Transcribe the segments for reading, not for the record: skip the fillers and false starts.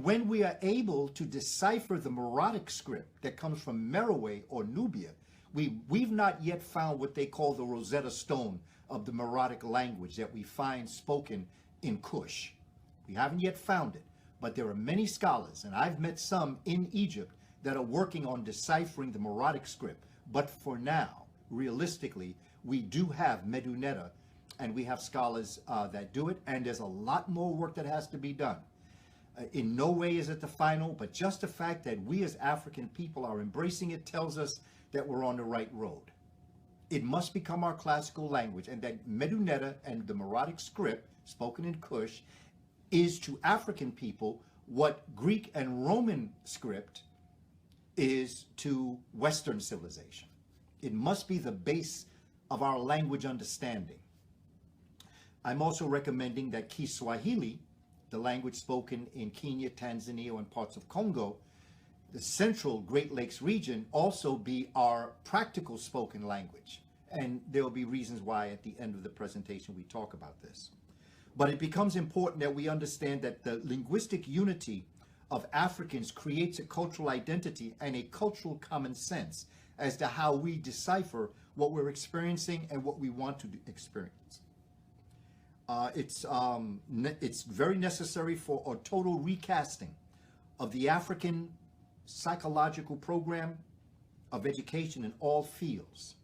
when we are able to decipher the Morotic script that comes from Meroe or Nubia, we've not yet found what they call the Rosetta Stone of the Morotic language that we find spoken in Kush. We haven't yet found it, but there are many scholars, and I've met some in Egypt, that are working on deciphering the Morotic script. But for now, realistically, we do have Meduneta, and we have scholars that do it, and there's a lot more work that has to be done. In no way is it the final, but just the fact that we as African people are embracing it tells us that we're on the right road. It must become our classical language, and that Meduneta and the Morotic script, spoken in Kush, is to African people what Greek and Roman script is to Western civilization. It must be the base of our language understanding. I'm also recommending that Kiswahili, the language spoken in Kenya, Tanzania, and parts of Congo, the central Great Lakes region, also be our practical spoken language. And there will be reasons why at the end of the presentation we talk about this. But it becomes important that we understand that the linguistic unity of Africans creates a cultural identity and a cultural common sense as to how we decipher what we're experiencing and what we want to experience. It's very necessary for a total recasting of the African psychological program of education in all fields.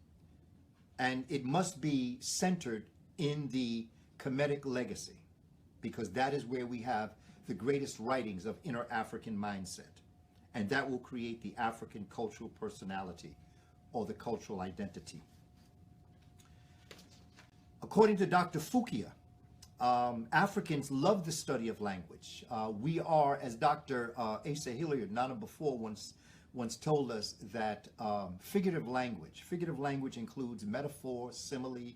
And it must be centered in the Kemetic legacy, because that is where we have the greatest writings of inner African mindset. And that will create the African cultural personality or the cultural identity. According to Dr. Fukia, Africans love the study of language. We are, as Dr. Asa Hilliard, Nana before, once told us that figurative language includes metaphor, simile,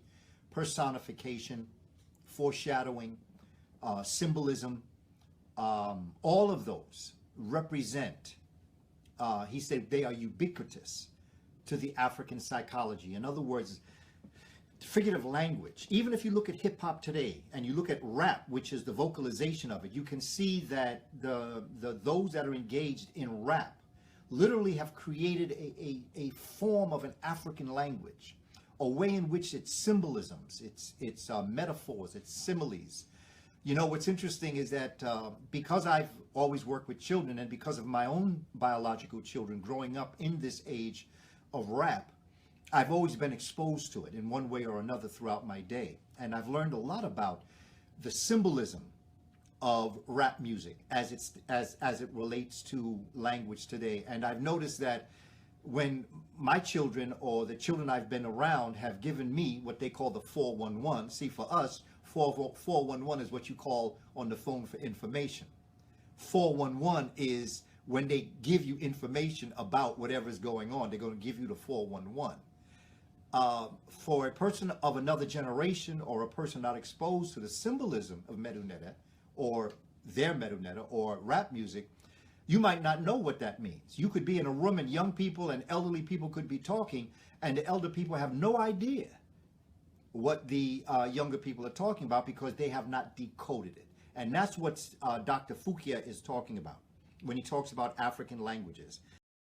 personification, foreshadowing, symbolism. All of those represent, he said, they are ubiquitous to the African psychology. In other words, figurative language, even if you look at hip-hop today and you look at rap, which is the vocalization of it, you can see that those that are engaged in rap literally have created a form of an African language, a way in which it's symbolisms, it's metaphors, it's similes. You know, what's interesting is that because I've always worked with children, and because of my own biological children growing up in this age of rap, I've always been exposed to it in one way or another throughout my day. And I've learned a lot about the symbolism of rap music as it relates to language today. And I've noticed that when my children or the children I've been around have given me what they call the 411, see, for us, 411 is what you call on the phone for information. 411 is when they give you information about whatever's going on, they're going to give you the 411. For a person of another generation or a person not exposed to the symbolism of Meduneta or their Meduneta or rap music, you might not know what that means. You could be in a room and young people and elderly people could be talking, and the elder people have no idea what the younger people are talking about because they have not decoded it. And that's what Dr. Fukia is talking about when he talks about African languages.